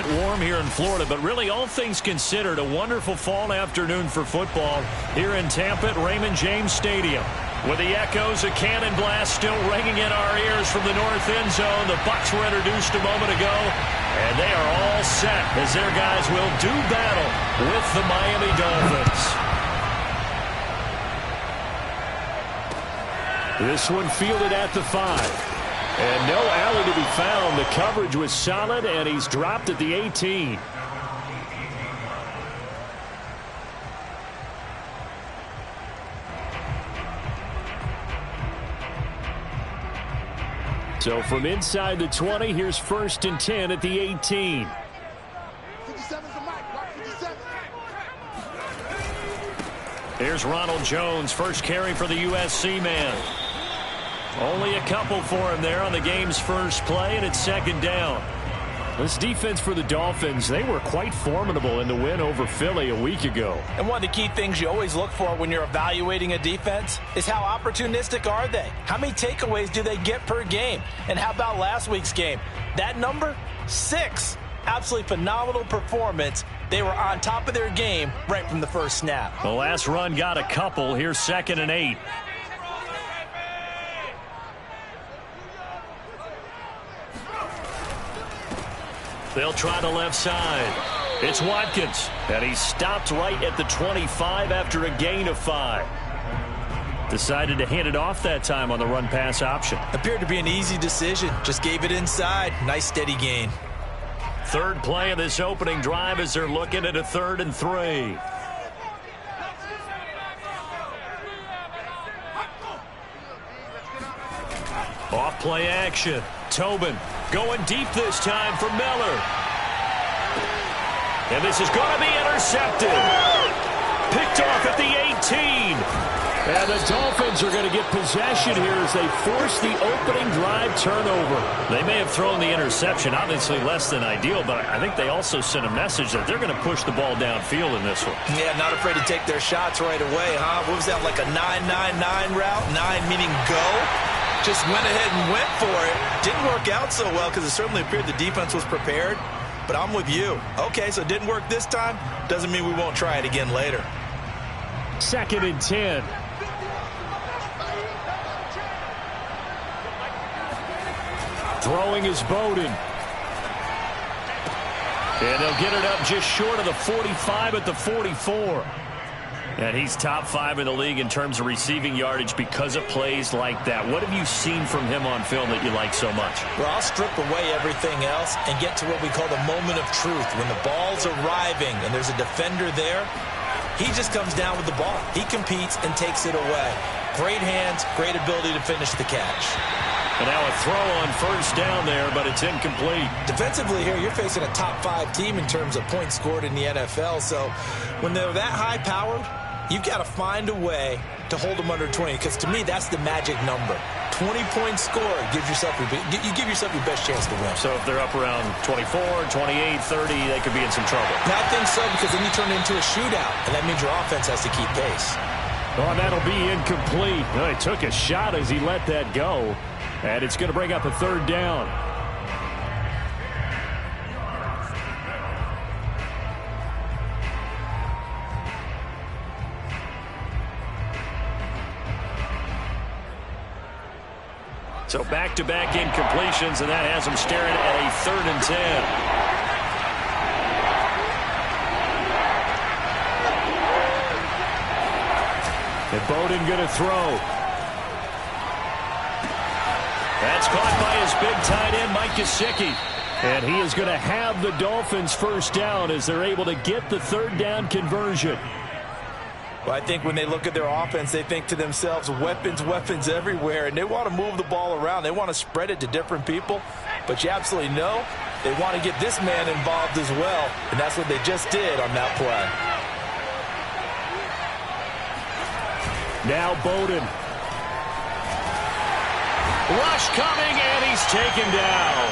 bit warm here in Florida, but really all things considered, a wonderful fall afternoon for football here in Tampa at Raymond James Stadium. With the echoes of cannon blast still ringing in our ears from the north end zone, the Bucs were introduced a moment ago, and they are all set as their guys will do battle with the Miami Dolphins. This one fielded at the 5. And no alley to be found. The coverage was solid, and he's dropped at the 18. So from inside the 20, here's 1st and 10 at the 18. 57's the mic. Block 57. Here's Ronald Jones, first carry for the USC man. Only a couple for him there on the game's first play, and it's 2nd down. This defense for the Dolphins, they were quite formidable in the win over Philly a week ago. And one of the key things you always look for when you're evaluating a defense is how opportunistic are they? How many takeaways do they get per game? And how about last week's game? That number, 6. Absolutely phenomenal performance. They were on top of their game right from the first snap. The last run got a couple. Here's 2nd and 8. They'll try the left side. It's Watkins, and he stopped right at the 25 after a gain of 5. Decided to hand it off that time on the run-pass option. Appeared to be an easy decision. Just gave it inside. Nice steady gain. 3rd play of this opening drive as they're looking at a 3rd and 3. Off play action. Tobin going deep this time for Miller. And this is going to be intercepted. Picked off at the 18. And the Dolphins are going to get possession here as they force the opening drive turnover. They may have thrown the interception, obviously less than ideal, but I think they also sent a message that they're going to push the ball downfield in this one. Yeah, not afraid to take their shots right away, huh? What was that, like a 9-9-9 route? 9 meaning go? Just went ahead and went for it. Didn't work out so well because it certainly appeared the defense was prepared. But I'm with you. Okay, so it didn't work this time. Doesn't mean we won't try it again later. 2nd and 10. Throwing is Bowden. And they'll get it up just short of the 45 at the 44. And he's top 5 in the league in terms of receiving yardage because of plays like that. What have you seen from him on film that you like so much? Well, I'll strip away everything else and get to what we call the moment of truth. When the ball's arriving and there's a defender there, he just comes down with the ball. He competes and takes it away. Great hands, great ability to finish the catch. And now a throw on 1st down there, but it's incomplete. Defensively here, you're facing a top 5 team in terms of points scored in the NFL. So when they're that high-powered, you've got to find a way to hold them under 20, because to me, that's the magic number. 20-point score gives yourself you give yourself your best chance to win. So if they're up around 24, 28, 30, they could be in some trouble. Now, I think so, because then you turn it into a shootout, and that means your offense has to keep pace. Oh, that'll be incomplete. Well, he took a shot as he let that go, and it's going to bring up a 3rd down. So back-to-back incompletions, and that has them staring at a 3rd and 10. And Bowden going to throw. That's caught by his big tight end, Mike Gesicki. And he is going to have the Dolphins 1st down as they're able to get the 3rd down conversion. Well, I think when they look at their offense, they think to themselves, weapons, weapons everywhere, and they want to move the ball around. They want to spread it to different people, but you absolutely know they want to get this man involved as well, and that's what they just did on that play. Now Bowden. Rush coming, and he's taken down.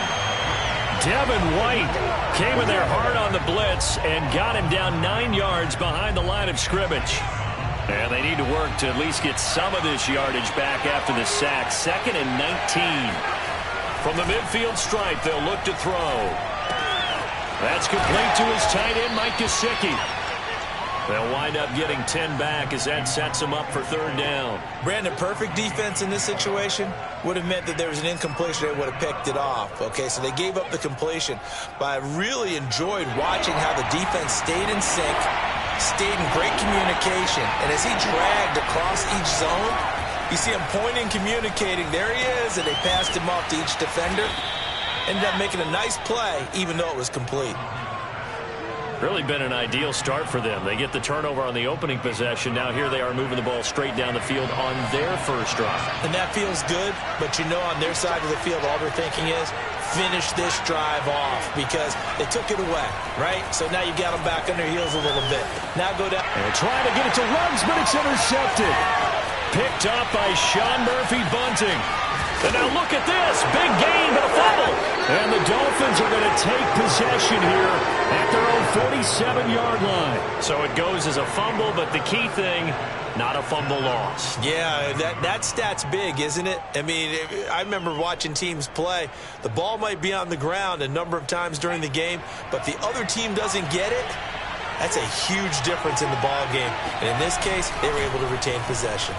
Devin White came in there hard on the blitz and got him down 9 yards behind the line of scrimmage. And they need to work to at least get some of this yardage back after the sack. 2nd and 19. From the midfield stripe, they'll look to throw. That's complete to his tight end, Mike Gesicki. They'll wind up getting 10 back as that sets him up for third down. Brandon, perfect defense in this situation would have meant that there was an incompletion. They would have picked it off. Okay, so they gave up the completion. But I really enjoyed watching how the defense stayed in sync, stayed in great communication. And as he dragged across each zone, you see him pointing, communicating. There he is, and they passed him off to each defender. Ended up making a nice play, even though it was complete. Really been an ideal start for them. They get the turnover on the opening possession. Now here they are moving the ball straight down the field on their first drive. And that feels good, but you know on their side of the field, all they're thinking is finish this drive off because they took it away, right? So now you got them back on their heels a little bit. Now go down. And trying to get it to Ruggs, but it's intercepted. Picked up by Sean Murphy-Bunting. And now look at this. Big gain, but a fumble. And the Dolphins are going to take possession here at their own 47-yard line. So it goes as a fumble, but the key thing, not a fumble loss. Yeah, that stat's big, isn't it? I mean, I remember watching teams play. The ball might be on the ground a number of times during the game, but the other team doesn't get it. That's a huge difference in the ball game. And in this case, they were able to retain possession.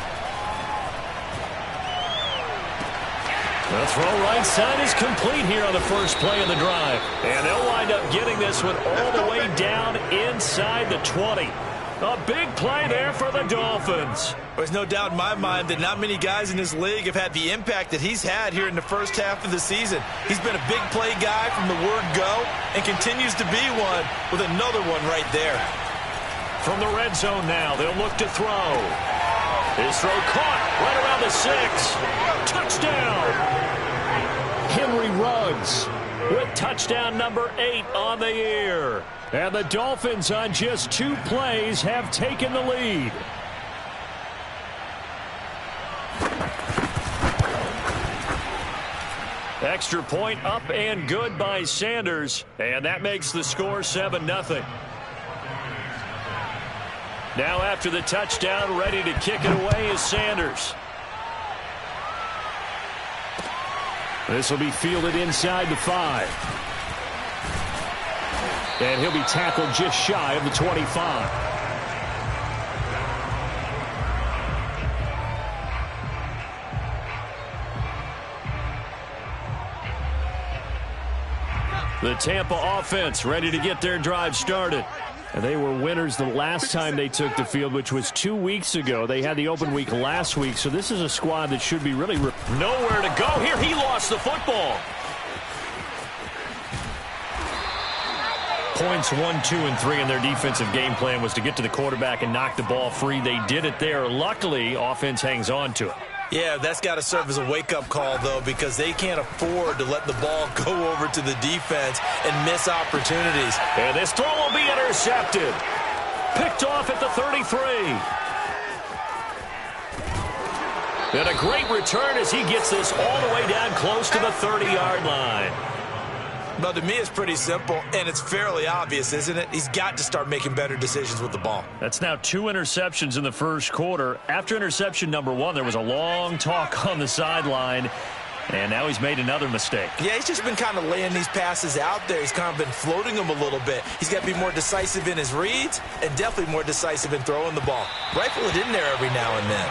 The throw right side is complete here on the first play of the drive. And they'll wind up getting this one all the way down inside the 20. A big play there for the Dolphins. There's no doubt in my mind that not many guys in this league have had the impact that he's had here in the first half of the season. He's been a big play guy from the word go and continues to be one with another one right there. From the red zone now, they'll look to throw. His throw caught right around the 6. Touchdown! Henry Ruggs with touchdown number 8 on the year. And the Dolphins on just 2 plays have taken the lead. Extra point up and good by Sanders. And that makes the score 7-0. Now after the touchdown, ready to kick it away is Sanders. This will be fielded inside the 5. And he'll be tackled just shy of the 25. The Tampa offense ready to get their drive started. And they were winners the last time they took the field, which was 2 weeks ago. They had the open week last week, so this is a squad that should be really nowhere to go. Here he lost the football. Points 1, 2, and 3 in their defensive game plan was to get to the quarterback and knock the ball free. They did it there. Luckily, offense hangs on to it. Yeah, that's got to serve as a wake-up call, though, because they can't afford to let the ball go over to the defense and miss opportunities. And this throw will be intercepted. Picked off at the 33. And a great return as he gets this all the way down close to the 30-yard line. Well, to me, it's pretty simple, and it's fairly obvious, isn't it? He's got to start making better decisions with the ball. That's now 2 interceptions in the first quarter. After interception number 1, there was a long talk on the sideline, and now he's made another mistake. Yeah, he's just been kind of laying these passes out there. He's kind of been floating them a little bit. He's got to be more decisive in his reads and definitely more decisive in throwing the ball. Rifle it in there every now and then.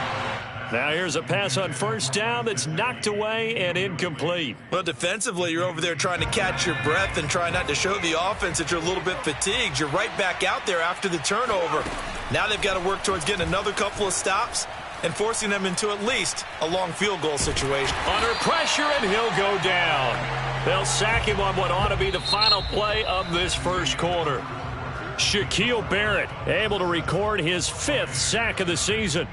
Now here's a pass on first down that's knocked away and incomplete. Well, defensively, you're over there trying to catch your breath and try not to show the offense that you're a little bit fatigued. You're right back out there after the turnover. Now they've got to work towards getting another couple of stops and forcing them into at least a long field goal situation. Under pressure, and he'll go down. They'll sack him on what ought to be the final play of this first quarter. Shaquille Barrett able to record his 5th sack of the season.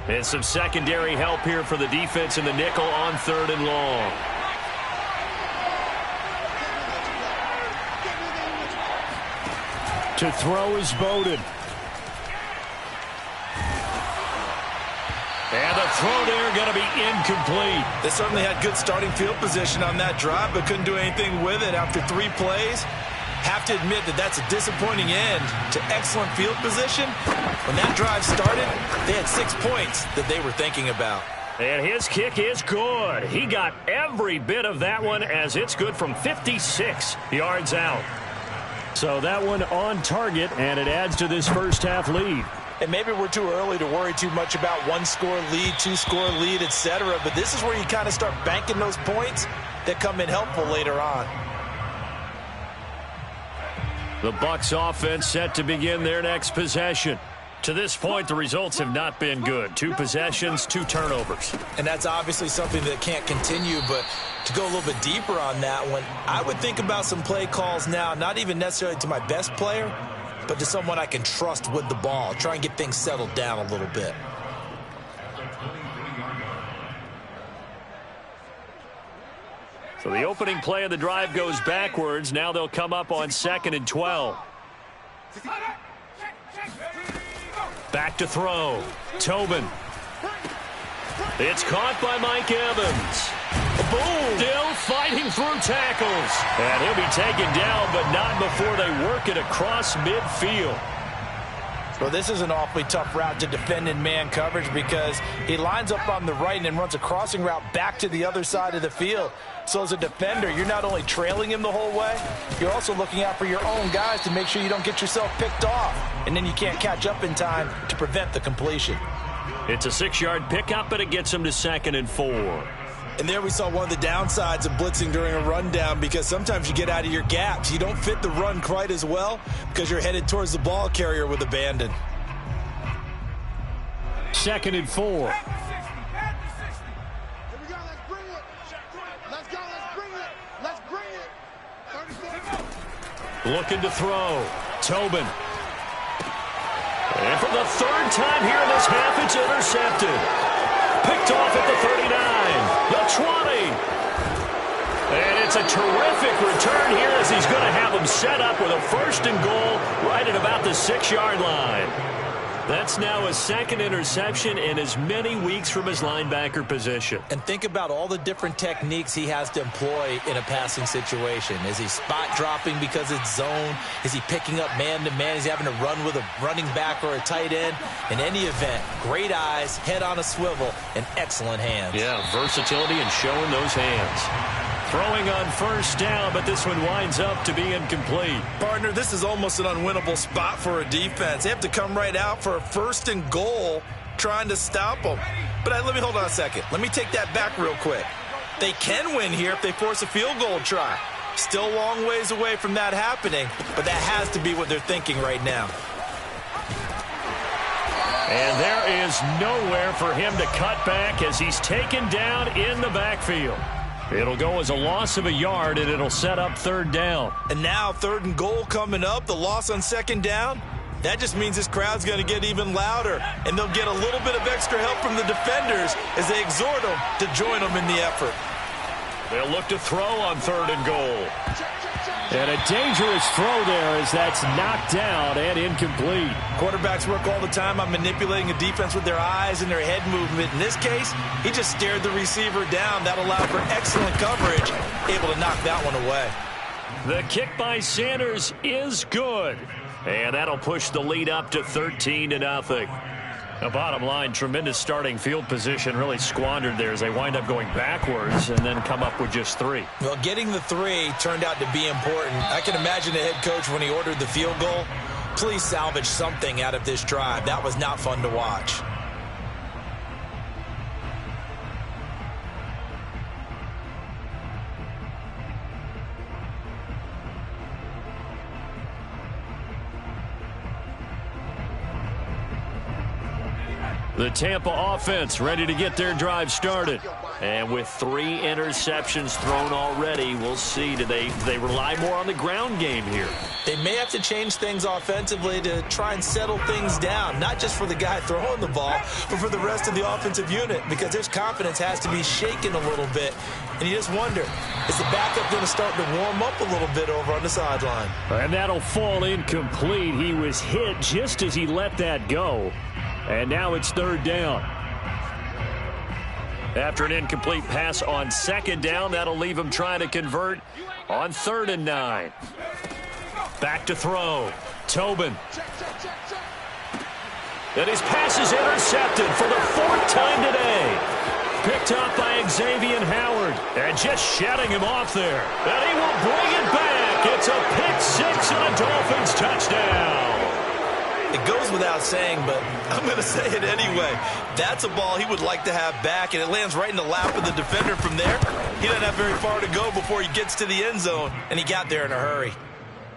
And some secondary help here for the defense in the nickel on 3rd and long. To throw is Bowden. And the throw there going to be incomplete. They certainly had good starting field position on that drive, but couldn't do anything with it after 3 plays. Have to admit that that's a disappointing end to excellent field position. When that drive started, they had 6 points that they were thinking about. And his kick is good. He got every bit of that one as it's good from 56 yards out. So that one on target, and it adds to this first half lead. And maybe we're too early to worry too much about one-score lead, two-score lead, etc. But this is where you kind of start banking those points that come in helpful later on. The Bucs offense set to begin their next possession. To this point, the results have not been good. 2 possessions, 2 turnovers. And that's obviously something that can't continue, but to go a little bit deeper on that one, I would think about some play calls now, not even necessarily to my best player, but to someone I can trust with the ball. Try and get things settled down a little bit. So the opening play of the drive goes backwards. Now they'll come up on 2nd and 12. Back to throw. Tobin. It's caught by Mike Evans. Boom! Still fighting through tackles. And he'll be taken down, but not before they work it across midfield. Well, this is an awfully tough route to defend in man coverage because he lines up on the right and then runs a crossing route back to the other side of the field. So as a defender, you're not only trailing him the whole way, you're also looking out for your own guys to make sure you don't get yourself picked off. And then you can't catch up in time to prevent the completion. It's a 6-yard pickup, and it gets him to 2nd and 4. And there we saw one of the downsides of blitzing during a rundown because sometimes you get out of your gaps. You don't fit the run quite as well because you're headed towards the ball carrier with abandon. 2nd and 4. Looking to throw. Tobin. And for the 3rd time here in this half, it's intercepted. Picked off at the 39. The 20. And it's a terrific return here as he's going to have him set up with a 1st and goal right at about the 6-yard line. That's now a 2nd interception in as many weeks from his linebacker position. And think about all the different techniques he has to employ in a passing situation. Is he spot dropping because it's zone? Is he picking up man-to-man? Is he having to run with a running back or a tight end? In any event, great eyes, head on a swivel, and excellent hands. Yeah, versatility and showing those hands. Throwing on 1st down, but this one winds up to be incomplete. Partner, this is almost an unwinnable spot for a defense. They have to come right out for a 1st and goal trying to stop them. But let me hold on a second. Let me take that back real quick. They can win here if they force a field goal try. Still a long ways away from that happening, but that has to be what they're thinking right now. And there is nowhere for him to cut back as he's taken down in the backfield. It'll go as a loss of a yard, and it'll set up 3rd down. And now 3rd and goal coming up, the loss on 2nd down. That just means this crowd's going to get even louder, and they'll get a little bit of extra help from the defenders as they exhort them to join them in the effort. They'll look to throw on 3rd and goal. And a dangerous throw there as that's knocked down and incomplete. Quarterbacks work all the time on manipulating a defense with their eyes and their head movement. In this case, he just stared the receiver down. That allowed for excellent coverage, able to knock that one away. The kick by Sanders is good. And that'll push the lead up to 13-0. The bottom line, tremendous starting field position, really squandered there as they wind up going backwards and then come up with just 3. Well, getting the 3 turned out to be important. I can imagine the head coach when he ordered the field goal. Please salvage something out of this drive. That was not fun to watch. The Tampa offense ready to get their drive started. And with 3 interceptions thrown already, we'll see. Do they rely more on the ground game here? They may have to change things offensively to try and settle things down, not just for the guy throwing the ball, but for the rest of the offensive unit, because their confidence has to be shaken a little bit. And you just wonder, is the backup going to start to warm up a little bit over on the sideline? And that'll fall incomplete. He was hit just as he let that go. And now it's 3rd down. After an incomplete pass on 2nd down, that'll leave him trying to convert on 3rd and 9. Back to throw. Tobin. And his pass is intercepted for the 4th time today. Picked up by Xavier Howard. And just shutting him off there. And he will bring it back. It's a pick six and a Dolphins touchdown. It goes without saying, but I'm going to say it anyway. That's a ball he would like to have back, and it lands right in the lap of the defender from there. He doesn't have very far to go before he gets to the end zone, and he got there in a hurry.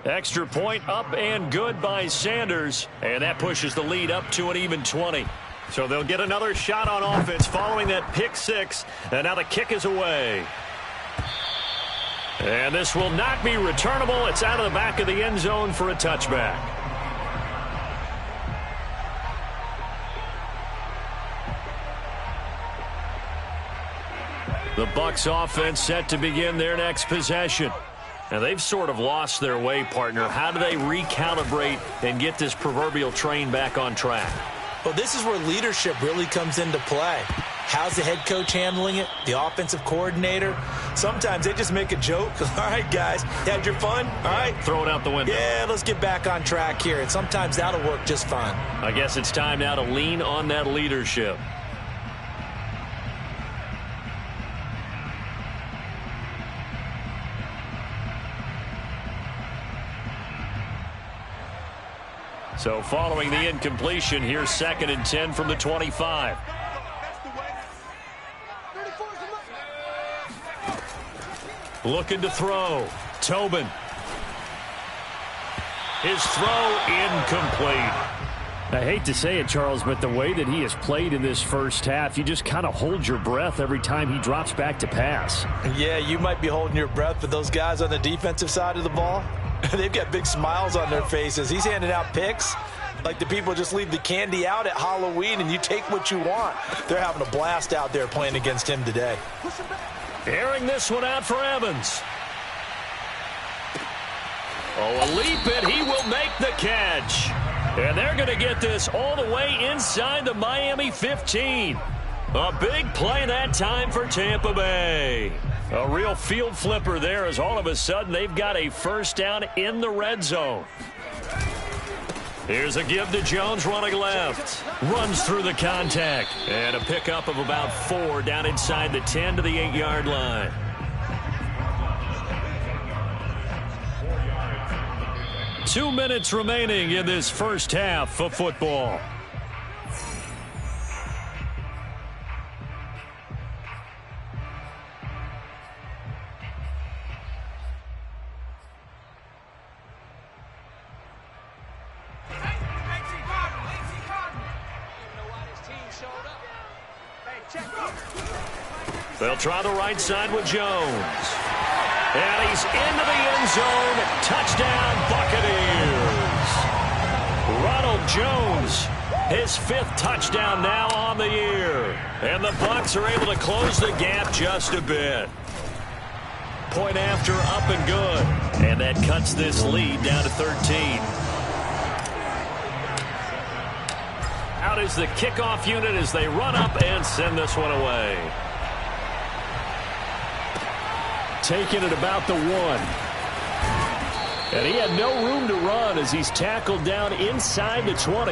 Extra point up and good by Sanders, and that pushes the lead up to an even 20. So they'll get another shot on offense following that pick six, and now the kick is away. And this will not be returnable. It's out of the back of the end zone for a touchback. The Bucs offense set to begin their next possession. And they've sort of lost their way, partner. How do they recalibrate and get this proverbial train back on track? Well, this is where leadership really comes into play. How's the head coach handling it? The offensive coordinator? Sometimes they just make a joke. All right, guys, you had your fun? All right. Throw it out the window. Yeah, let's get back on track here. And sometimes that'll work just fine. I guess it's time now to lean on that leadership. So following the incompletion, here's 2nd and 10 from the 25. Looking to throw. Tobin. His throw incomplete. I hate to say it, Charles, but the way that he has played in this first half, you just kind of hold your breath every time he drops back to pass. Yeah, you might be holding your breath, but those guys on the defensive side of the ball, they've got big smiles on their faces. He's handing out picks like the people just leave the candy out at Halloween and you take what you want. They're having a blast out there playing against him today. Airing this one out for Evans. Oh, a leap, and he will make the catch. And they're going to get this all the way inside the Miami 15. A big play that time for Tampa Bay. A real field flipper there as all of a sudden they've got a first down in the red zone. Here's a give to Jones running left. Runs through the contact. And a pickup of about 4 down inside the 10 to the 8-yard line. Two minutes remaining in this first half of football. They'll try the right side with Jones. And he's into the end zone. Touchdown, Buccaneers. Ronald Jones, his 5th touchdown now on the year. And the Bucs are able to close the gap just a bit. Point after, up and good. And that cuts this lead down to 13. Out is the kickoff unit as they run up and send this one away. Taking it about the 1. And he had no room to run as he's tackled down inside the 20.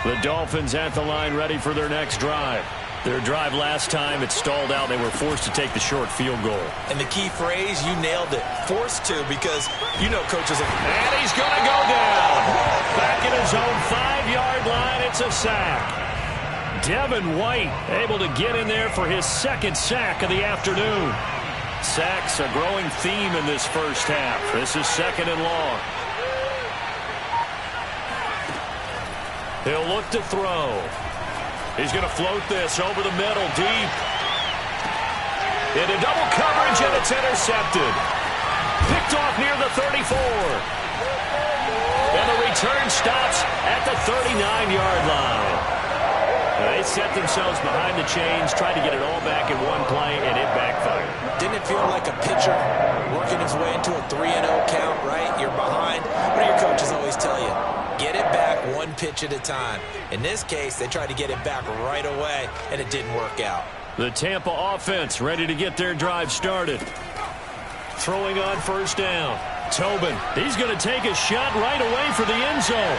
The Dolphins at the line ready for their next drive. Their drive last time, it stalled out. They were forced to take the short field goal. And the key phrase, you nailed it. Forced to, because you know coaches are... And he's going to go down. Back at his own 5-yard line, it's a sack. Devin White able to get in there for his 2nd sack of the afternoon. Sacks a growing theme in this first half. This is 2nd and long. He'll look to throw. He's going to float this over the middle, deep. Into double coverage, and it's intercepted. Picked off near the 34. And the return stops at the 39-yard line. They set themselves behind the chains, tried to get it all back in one play, and it backfired. Didn't it feel like a pitcher working his way into a 3-0 count, right? You're behind. What do your coaches always tell you? Get it back one pitch at a time. In this case, they tried to get it back right away, and it didn't work out. The Tampa offense ready to get their drive started. Throwing on first down. Tobin, he's going to take a shot right away for the end zone.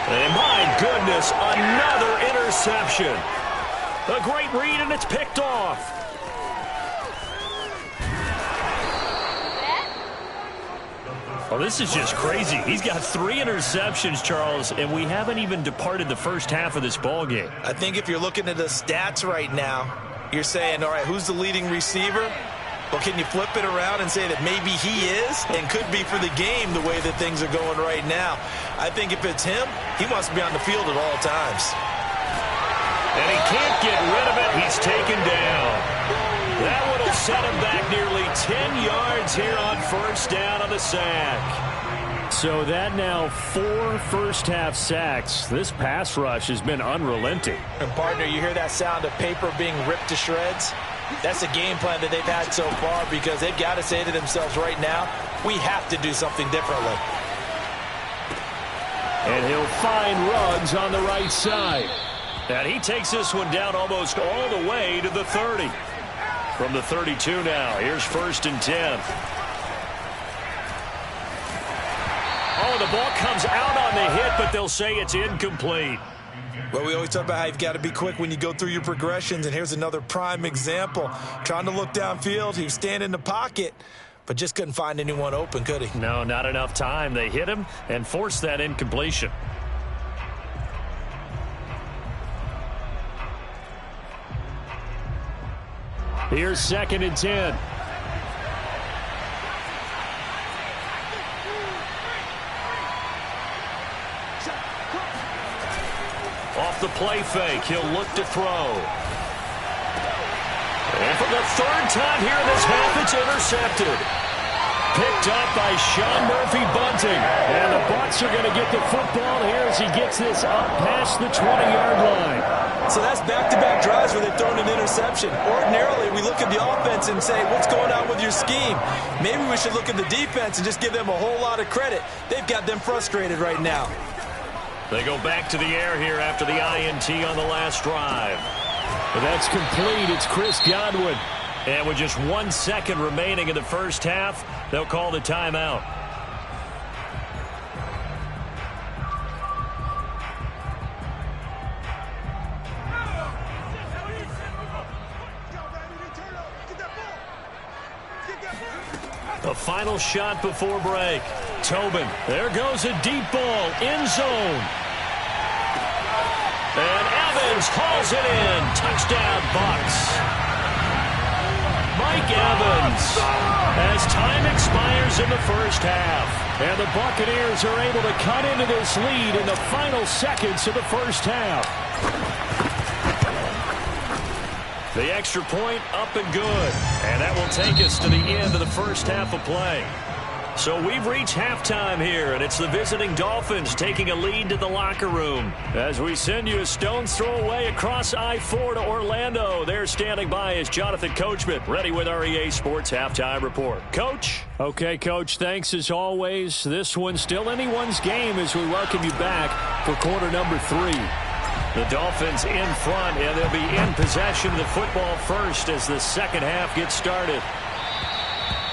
And my goodness, another interception. A great read, and it's picked off. Oh, this is just crazy. He's got 3 interceptions, Charles, and we haven't even departed the first half of this ball game. I think if you're looking at the stats right now, you're saying, all right, who's the leading receiver? Well, can you flip it around and say that maybe he is and could be for the game the way that things are going right now? I think if it's him, he wants to be on the field at all times. And he can't get rid of it. He's taken down. That one will set him back nearly 10 yards here on first down on the sack. So that now 4 first-half sacks. This pass rush has been unrelenting. And, partner, you hear that sound of paper being ripped to shreds? That's the game plan that they've had so far because they've got to say to themselves right now, we have to do something differently. And he'll find Ruggs on the right side. And he takes this one down almost all the way to the 30. From the 32 now, here's 1st and 10. Oh, the ball comes out on the hit, but they'll say it's incomplete. Well, we always talk about how you've got to be quick when you go through your progressions, and here's another prime example. Trying to look downfield, he was standing in the pocket, but just couldn't find anyone open, could he? No, not enough time. They hit him and forced that incompletion. Here's 2nd and 10. Off the play fake, he'll look to throw. And for the 3rd time here in this half, it's intercepted. Picked up by Sean Murphy-Bunting. And the Bucs are going to get the football here as he gets this up past the 20-yard line. So that's back-to-back drives where they've thrown an interception. Ordinarily, we look at the offense and say, what's going on with your scheme? Maybe we should look at the defense and just give them a whole lot of credit. They've got them frustrated right now. They go back to the air here after the INT on the last drive. But that's complete. It's Chris Godwin. And with just 1 second remaining in the first half, they'll call the timeout. The final shot before break. Tobin. There goes a deep ball. End zone. And Evans hauls it in. Touchdown, Bucs. Mike Evans. As time expires in the first half. And the Buccaneers are able to cut into this lead in the final seconds of the first half. The extra point up and good. And that will take us to the end of the first half of play. So we've reached halftime here, and it's the visiting Dolphins taking a lead to the locker room. As we send you a stone's throw away across I-4 to Orlando, there standing by is Jonathan Coachman, ready with our EA Sports Halftime Report. Coach? Okay, Coach, thanks as always. This one's still anyone's game as we welcome you back for quarter number 3. The Dolphins in front, and they'll be in possession of the football first as the second half gets started.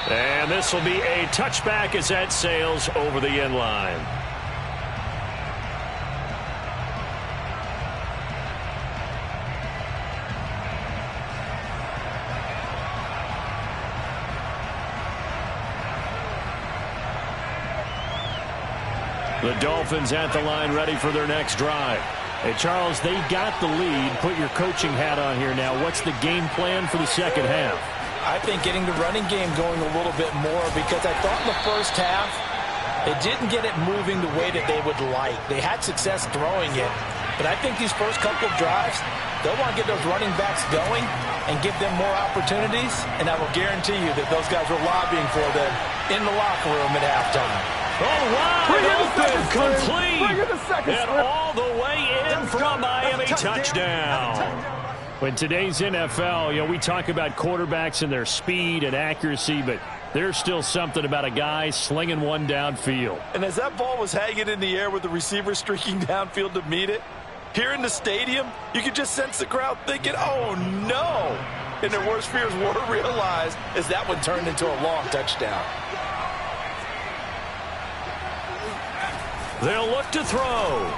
And this will be a touchback as that sails over the end line. The Dolphins at the line ready for their next drive. Hey, Charles, they got the lead. Put your coaching hat on here now. What's the game plan for the second half? I think getting the running game going a little bit more because I thought in the first half they didn't get it moving the way that they would like. They had success throwing it, but I think these first couple of drives, they'll want to get those running backs going and give them more opportunities, and I will guarantee you that those guys were lobbying for them in the locker room at halftime. Oh, wide open, complete, and all the way in for a Miami touchdown. In today's NFL, we talk about quarterbacks and their speed and accuracy, but there's still something about a guy slinging one downfield. And as that ball was hanging in the air with the receiver streaking downfield to meet it, here in the stadium, you could just sense the crowd thinking, oh, no. And their worst fears were realized as that one turned into a long touchdown. They'll look to throw.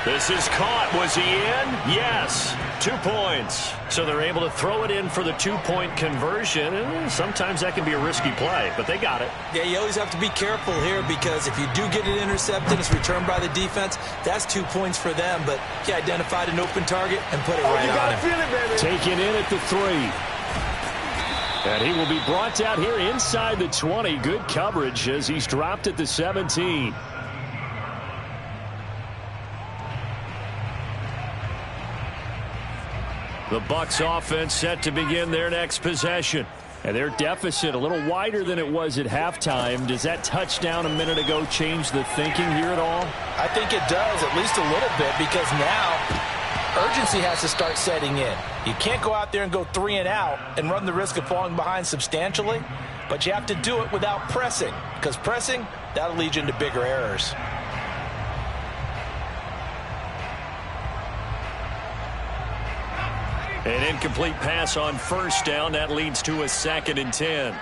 This is caught. Was he in? Yes. 2 points. So they're able to throw it in for the 2-point conversion. And sometimes that can be a risky play, but they got it. Yeah, you always have to be careful here because if you do get it intercepted, it's returned by the defense. That's 2 points for them, but he identified an open target and put it right on him. Feel it, baby. Taken in at the 3. And he will be brought down here inside the 20. Good coverage as he's dropped at the 17. The Bucs offense set to begin their next possession. And their deficit a little wider than it was at halftime. Does that touchdown a minute ago change the thinking here at all? I think it does, at least a little bit, because now urgency has to start setting in. You can't go out there and go 3 and out and run the risk of falling behind substantially, but you have to do it without pressing, because pressing, that'll lead you into bigger errors. An incomplete pass on first down. That leads to a 2nd and 10.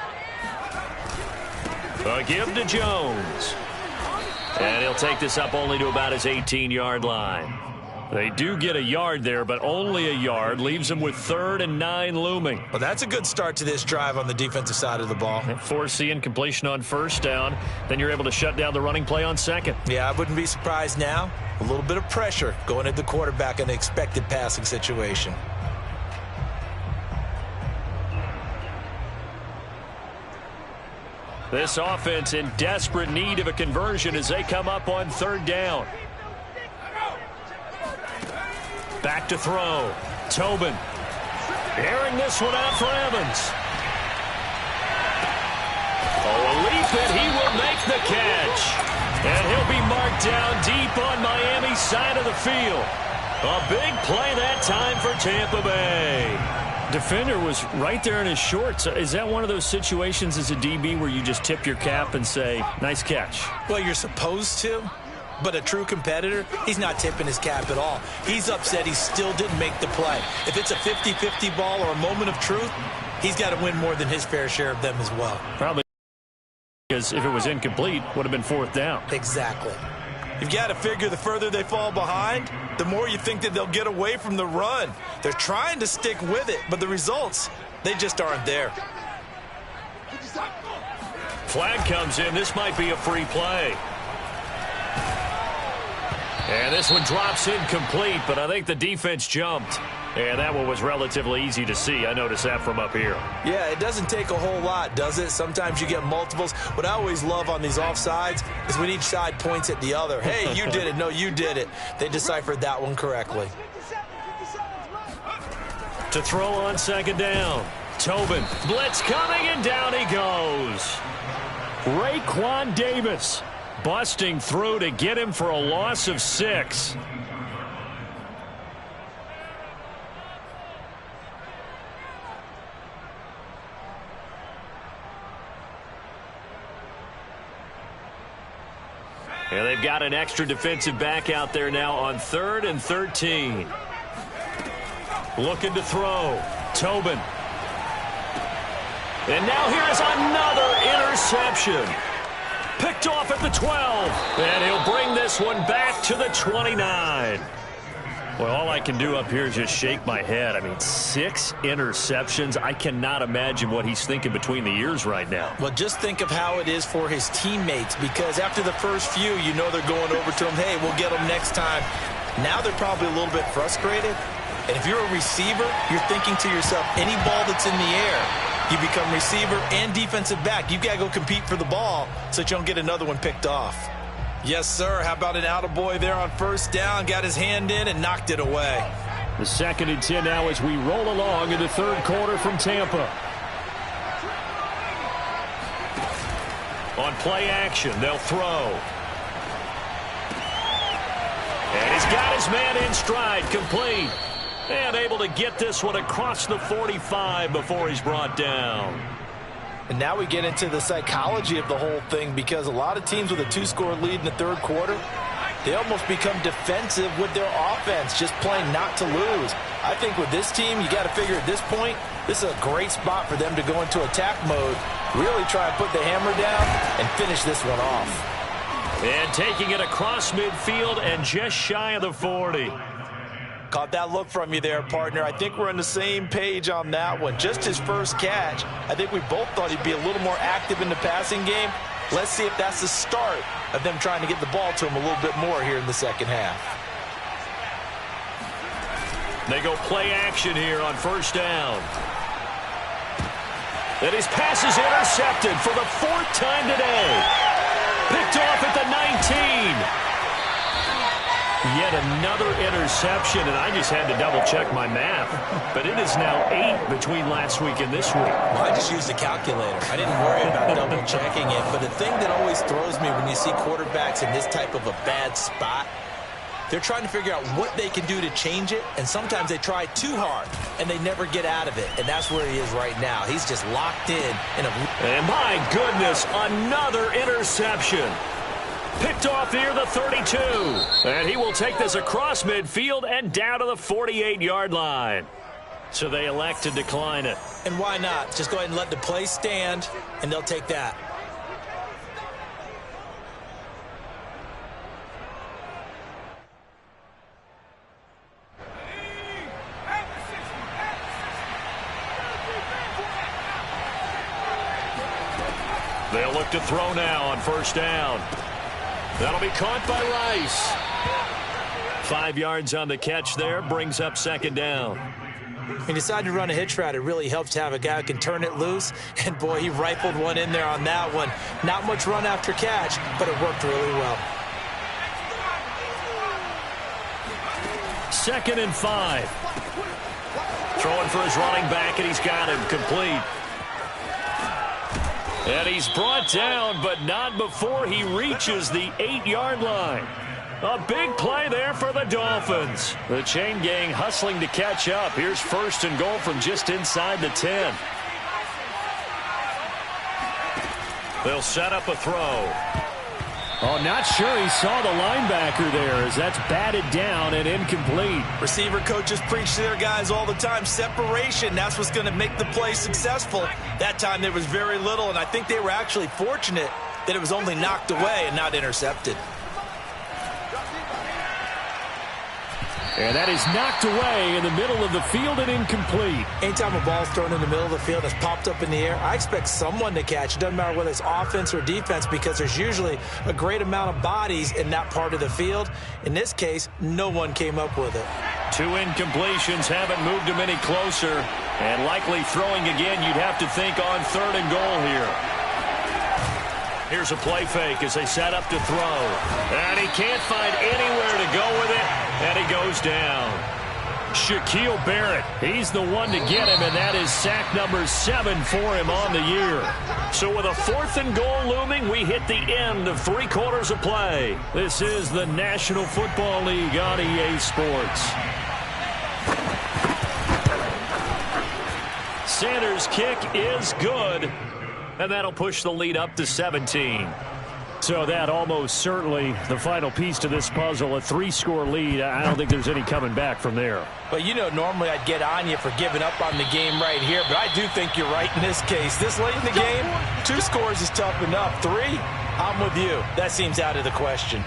A give to Jones. And he'll take this up only to about his 18-yard line. They do get a yard there, but only a yard. Leaves them with 3rd and 9 looming. Well, that's a good start to this drive on the defensive side of the ball. Force the incompletion on first down. Then you're able to shut down the running play on 2nd. Yeah, I wouldn't be surprised now. A little bit of pressure going at the quarterback in the expected passing situation. This offense in desperate need of a conversion as they come up on 3rd down. Back to throw. Tobin airing this one out for Evans. Oh, a leap, and he will make the catch. And he'll be marked down deep on Miami's side of the field. A big play that time for Tampa Bay. Defender was right there in his shorts. Is that one of those situations as a DB where you just tip your cap and say, nice catch? Well, you're supposed to, but a true competitor, he's not tipping his cap at all. He's upset he still didn't make the play. If it's a 50-50 ball or a moment of truth, he's got to win more than his fair share of them as well. Probably because if it was incomplete, would have been 4th down. Exactly. You've got to figure the further they fall behind, the more you think that they'll get away from the run. They're trying to stick with it, but the results, they just aren't there. Flag comes in. This might be a free play. And this one drops incomplete, but I think the defense jumped. And that one was relatively easy to see. I noticed that from up here. Yeah, it doesn't take a whole lot, does it? Sometimes you get multiples. What I always love on these offsides is when each side points at the other. Hey, you did it. No, you did it. They deciphered that one correctly. To throw on 2nd down. Tobin. Blitz coming, and down he goes. Raekwon Davis busting through to get him for a loss of 6. And they've got an extra defensive back out there now on 3rd and 13. Looking to throw. Tobin. And now here's another interception. Picked off at the 12. And he'll bring this one back to the 29. Well, all I can do up here is just shake my head. I mean, 6 interceptions. I cannot imagine what he's thinking between the ears right now. Well, just think of how it is for his teammates, because after the first few, you know they're going over to him, hey, we'll get them next time. Now they're probably a little bit frustrated. And if you're a receiver, you're thinking to yourself, any ball that's in the air, you become receiver and defensive back. You've got to go compete for the ball so that you don't get another one picked off. Yes, sir. How about an attaboy there on first down? Got his hand in and knocked it away. The 2nd and 10 now as we roll along in the 3rd quarter from Tampa. On play action, they'll throw. And he's got his man in stride, complete. And able to get this one across the 45 before he's brought down. And now we get into the psychology of the whole thing, because a lot of teams with a 2-score lead in the 3rd quarter, they almost become defensive with their offense, just playing not to lose. I think with this team, you got to figure at this point, this is a great spot for them to go into attack mode, really try and put the hammer down and finish this one off. And taking it across midfield and just shy of the 40. Caught that look from you there, partner. I think we're on the same page on that one. Just his first catch. I think we both thought he'd be a little more active in the passing game. Let's see if that's the start of them trying to get the ball to him a little bit more here in the second half. They go play action here on first down. And his pass is intercepted for the 4th time today. Picked off at the 19. Yet another interception, and I just had to double-check my math. But it is now 8 between last week and this week. Well, I just used a calculator. I didn't worry about double-checking it. But the thing that always throws me when you see quarterbacks in this type of a bad spot, they're trying to figure out what they can do to change it, and sometimes they try too hard, and they never get out of it. And that's where he is right now. He's just locked in. And my goodness, another interception. Picked off here the 32. And he will take this across midfield and down to the 48-yard line. So they elect to decline it. And why not? Just go ahead and let the play stand, and they'll take that. They'll look to throw now on first down. That'll be caught by Rice. 5 yards on the catch there, brings up second down. When you decide to run a hitch route, it really helps to have a guy who can turn it loose. And, boy, he rifled one in there on that one. Not much run after catch, but it worked really well. 2nd and 5. Throwing for his running back, and he's got him complete. And he's brought down, but not before he reaches the 8-yard line. A big play there for the Dolphins. The chain gang hustling to catch up. Here's 1st and goal from just inside the 10. They'll set up a throw. Oh, not sure he saw the linebacker there as that's batted down and incomplete. Receiver coaches preach to their guys all the time. Separation, that's what's going to make the play successful. That time there was very little, and I think they were actually fortunate that it was only knocked away and not intercepted. And that is knocked away in the middle of the field and incomplete. Anytime a ball's thrown in the middle of the field that's popped up in the air, I expect someone to catch. It doesn't matter whether it's offense or defense because there's usually a great amount of bodies in that part of the field. In this case, no one came up with it. 2 incompletions haven't moved him any closer. And likely throwing again, you'd have to think on 3rd and goal here. Here's a play fake as they set up to throw. And he can't find anywhere to go with it. And he goes down. Shaquille Barrett, he's the one to get him, and that is sack number 7 for him on the year. So with a 4th and goal looming, we hit the end of 3 quarters of play. This is the National Football League on EA Sports. Sanders' kick is good, and that'll push the lead up to 17. So that almost certainly the final piece to this puzzle, a 3-score lead. I don't think there's any coming back from there. But, you know, normally I'd get on you for giving up on the game right here, but I do think you're right in this case. This late in the game, 2 scores is tough enough. 3, I'm with you. That seems out of the question.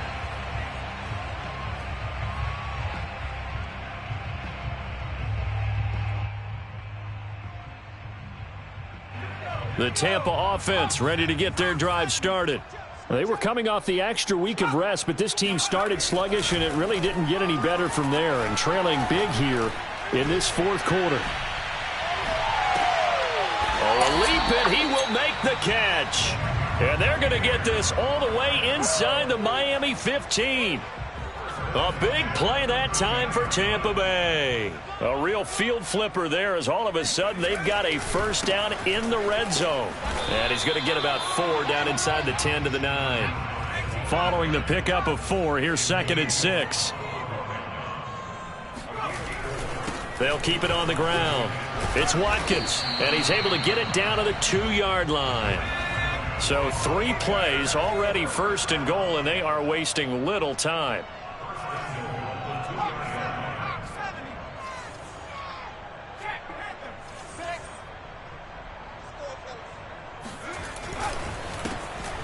The Tampa offense ready to get their drive started. They were coming off the extra week of rest, but this team started sluggish, and it really didn't get any better from there, and trailing big here in this 4th quarter. Oh, a leap, and he will make the catch. And they're going to get this all the way inside the Miami 15. A big play that time for Tampa Bay. A real field flipper there as all of a sudden they've got a 1st down in the red zone. And he's going to get about 4 down inside the 10 to the 9. Following the pickup of 4, here's 2nd and 6. They'll keep it on the ground. It's Watkins, and he's able to get it down to the 2-yard line. So 3 plays already 1st and goal, and they are wasting little time.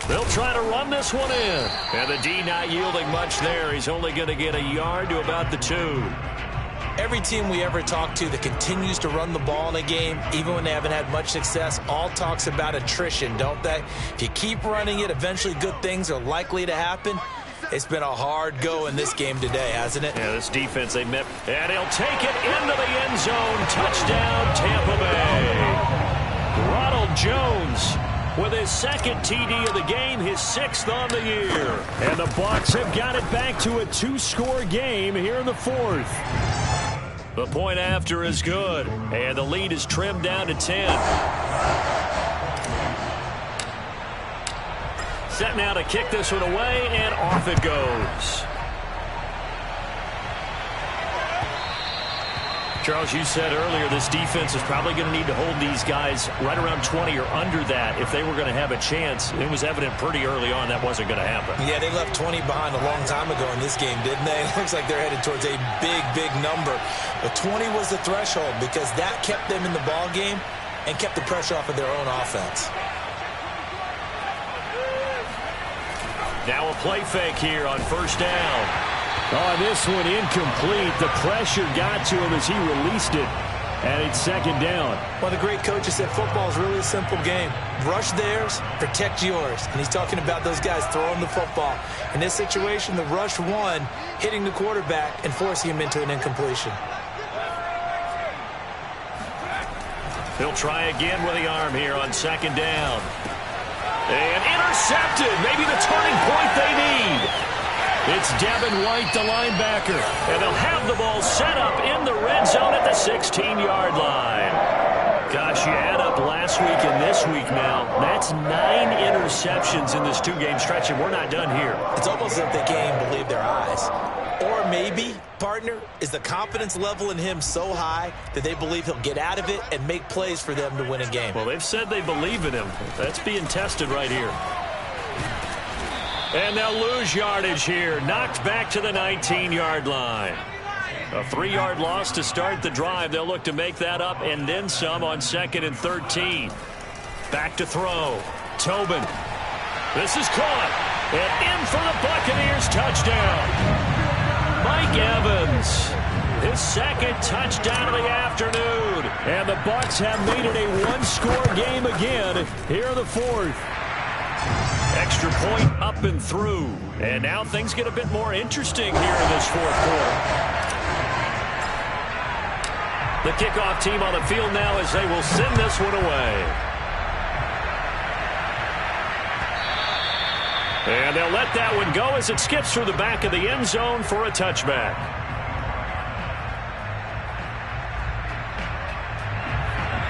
They'll He'll try to run this one in. And the D not yielding much there. He's only going to get a yard to about the 2. Every team we ever talk to that continues to run the ball in a game, even when they haven't had much success, all talks about attrition, don't they? If you keep running it, eventually good things are likely to happen. It's been a hard go in this game today, hasn't it? Yeah, this defense, they met. And he'll take it into the end zone. Touchdown, Tampa Bay. Ronald Jones with his second TD of the game, his 6th on the year. And the Bucs have got it back to a 2-score game here in the 4th. The point after is good, and the lead is trimmed down to 10. Set now to kick this one away, and off it goes. Charles, you said earlier this defense is probably going to need to hold these guys right around 20 or under that if they were going to have a chance. It was evident pretty early on that wasn't going to happen. Yeah, they left 20 behind a long time ago in this game, didn't they? It looks like they're headed towards a big, big number. But 20 was the threshold because that kept them in the ball game and kept the pressure off of their own offense. Now a play fake here on first down. Oh, this one incomplete. The pressure got to him as he released it. And it's second down. One of the great coaches said football is really a simple game. Rush theirs, protect yours. And he's talking about those guys throwing the football. In this situation, the rush one, hitting the quarterback and forcing him into an incompletion. He'll try again with the arm here on second down. And intercepted. Maybe the turning point they need. It's Devin White, the linebacker. And they'll have the ball set up in the red zone at the 16-yard line. Gosh, you add up last week and this week now. That's 9 interceptions in this 2-game stretch, and we're not done here. It's almost as if they can't even believe their eyes. Or maybe, partner, is the confidence level in him so high that they believe he'll get out of it and make plays for them to win a game. Well, they've said they believe in him. That's being tested right here. And they'll lose yardage here. Knocked back to the 19-yard line. A 3-yard loss to start the drive. They'll look to make that up and then some on 2nd and 13. Back to throw. Tobin. This is caught. And in for the Buccaneers touchdown. Mike Evans. His 2nd touchdown of the afternoon. And the Bucs have made it a 1-score game again here in the 4th. Extra point up and through. And now things get a bit more interesting here in this 4th quarter. The kickoff team on the field now as they will send this one away. And they'll let that one go as it skips through the back of the end zone for a touchback.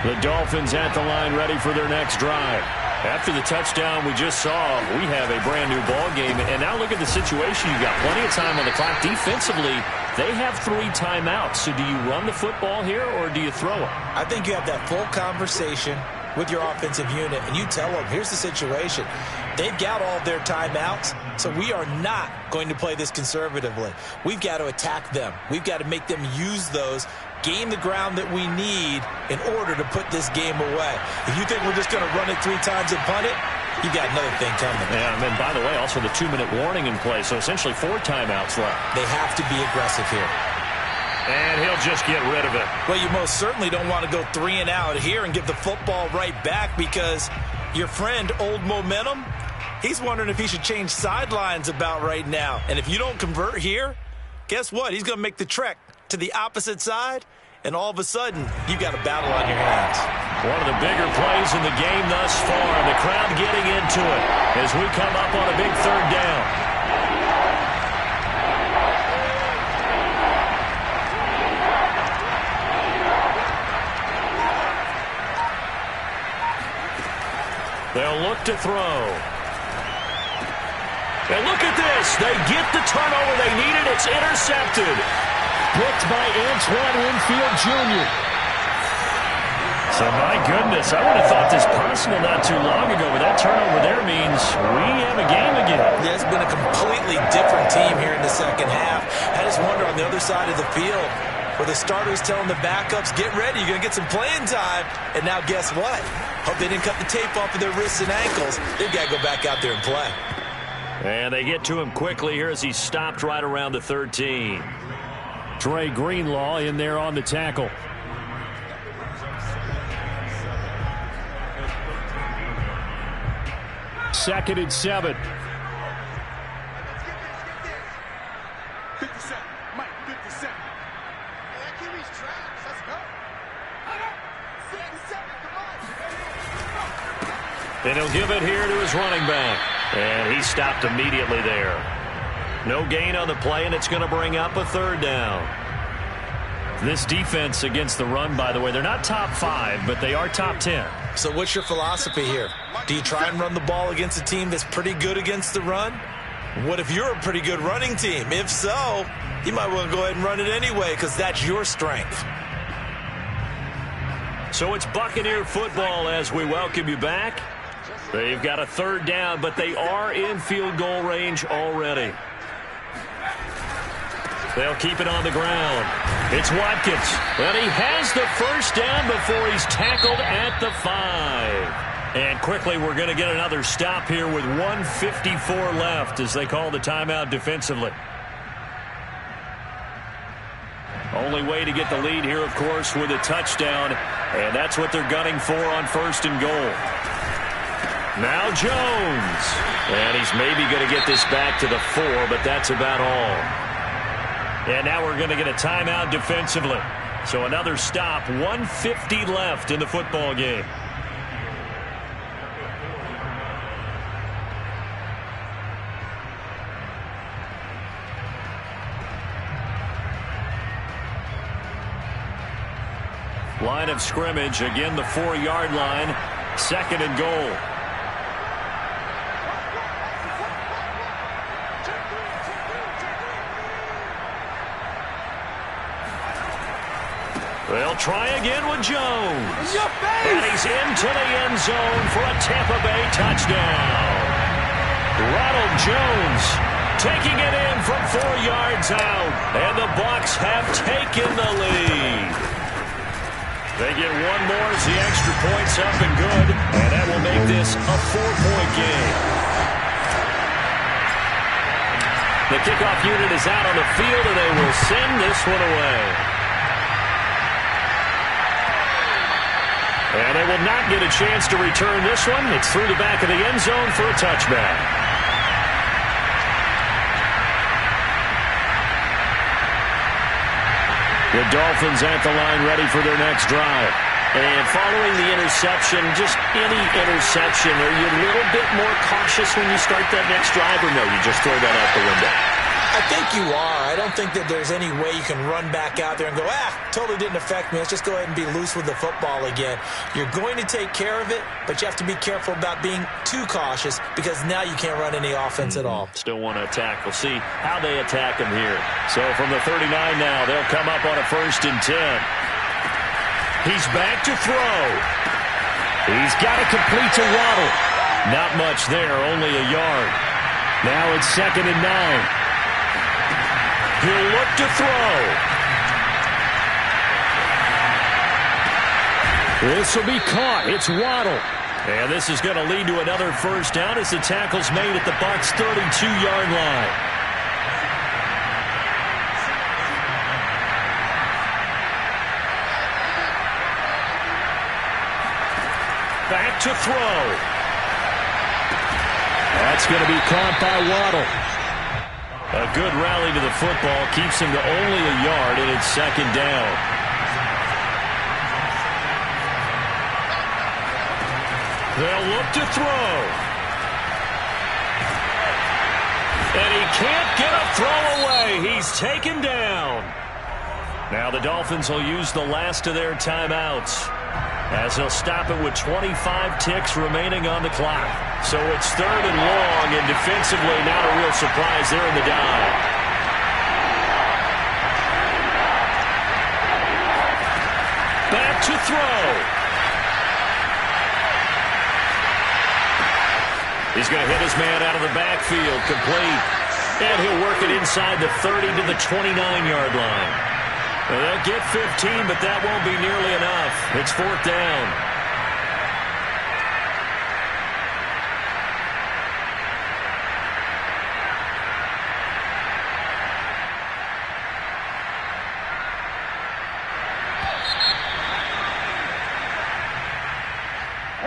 The Dolphins at the line ready for their next drive. After the touchdown we just saw, we have a brand new ball game. And now look at the situation. You've got plenty of time on the clock. Defensively, they have 3 timeouts. So do you run the football here or do you throw it? I think you have that full conversation with your offensive unit, and you tell them, here's the situation. They've got all of their timeouts, so we are not going to play this conservatively. We've got to attack them. We've got to make them use those, gain the ground that we need in order to put this game away. If you think we're just going to run it 3 times and punt it, you got another thing coming. Yeah, and then, by the way, also the 2-minute warning in play, so essentially 4 timeouts left. They have to be aggressive here. And he'll just get rid of it. Well, you most certainly don't want to go 3 and out here and give the football right back because your friend, Old Momentum, he's wondering if he should change sidelines about right now. And if you don't convert here, guess what? He's going to make the trek to the opposite side, and all of a sudden, you've got a battle on your hands. One of the bigger plays in the game thus far. The crowd getting into it as we come up on a big 3rd down. They'll look to throw. And look at this. They get the turnover they needed. It's intercepted. Picked by Antoine Winfield Jr. So, my goodness, I would have thought this possible not too long ago, but that turnover there means we have a game again. Yeah, it's been a completely different team here in the second half. I just wonder on the other side of the field, where the starter's telling the backups, get ready, you're going to get some playing time. And now guess what? Hope they didn't cut the tape off of their wrists and ankles. They've got to go back out there and play. And they get to him quickly here as he stopped right around the 13. Dre Greenlaw in there on the tackle. Second and 7. 57. Mike, 57. That QB's trash. Let's go. 57, come on. And he'll give it here to his running back. And he stopped immediately there. No gain on the play, and it's going to bring up a third down. This defense against the run, by the way, they're not top 5, but they are top 10. So what's your philosophy here? Do you try and run the ball against a team that's pretty good against the run? What if you're a pretty good running team? If so, you might want to go ahead and run it anyway because that's your strength. So it's Buccaneer football as we welcome you back. They've got a third down, but they are in field goal range already. They'll keep it on the ground. It's Watkins. And he has the first down before he's tackled at the 5. And quickly we're going to get another stop here with 1:54 left as they call the timeout defensively. Only way to get the lead here, of course, with a touchdown. And that's what they're gunning for on 1st and goal. Now Jones. And he's maybe going to get this back to the 4, but that's about all. And now we're going to get a timeout defensively. So another stop, 1:50 left in the football game. Line of scrimmage, again the 4-yard line, 2nd and goal. They'll try again with Jones. And he's into the end zone for a Tampa Bay touchdown. Ronald Jones taking it in from 4 yards out. And the Bucs have taken the lead. They get one more as the extra point's up and good. And that will make this a 4-point game. The kickoff unit is out on the field, and they will send this one away. And they will not get a chance to return this one. It's through the back of the end zone for a touchback. The Dolphins at the line ready for their next drive. And following the interception, just any interception, are you a little bit more cautious when you start that next drive, or no, you just throw that out the window? I think you are. I don't think that there's any way you can run back out there and go, totally didn't affect me. Let's just go ahead and be loose with the football again. You're going to take care of it, but you have to be careful about being too cautious because now you can't run any offense at all. Still want to attack. We'll see how they attack him here. So from the 39 now, they'll come up on a 1st and 10. He's back to throw. He's got to complete to Waddle. Not much there, only a yard. Now it's 2nd and 9. He'll look to throw. This will be caught. It's Waddle. And this is going to lead to another first down as the tackle's made at the Bucs' 32-yard line. Back to throw. That's going to be caught by Waddle. A good rally to the football keeps him to only a yard, and it's 2nd down. They'll look to throw. And he can't get a throw away. He's taken down. Now the Dolphins will use the last of their timeouts as they'll stop it with 25 ticks remaining on the clock. So it's 3rd and long, and defensively not a real surprise there in the dive. Back to throw. He's going to hit his man out of the backfield, complete. And he'll work it inside the 30 to the 29-yard line. Well, they'll get 15, but that won't be nearly enough. It's 4th down.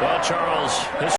Well, Charles, this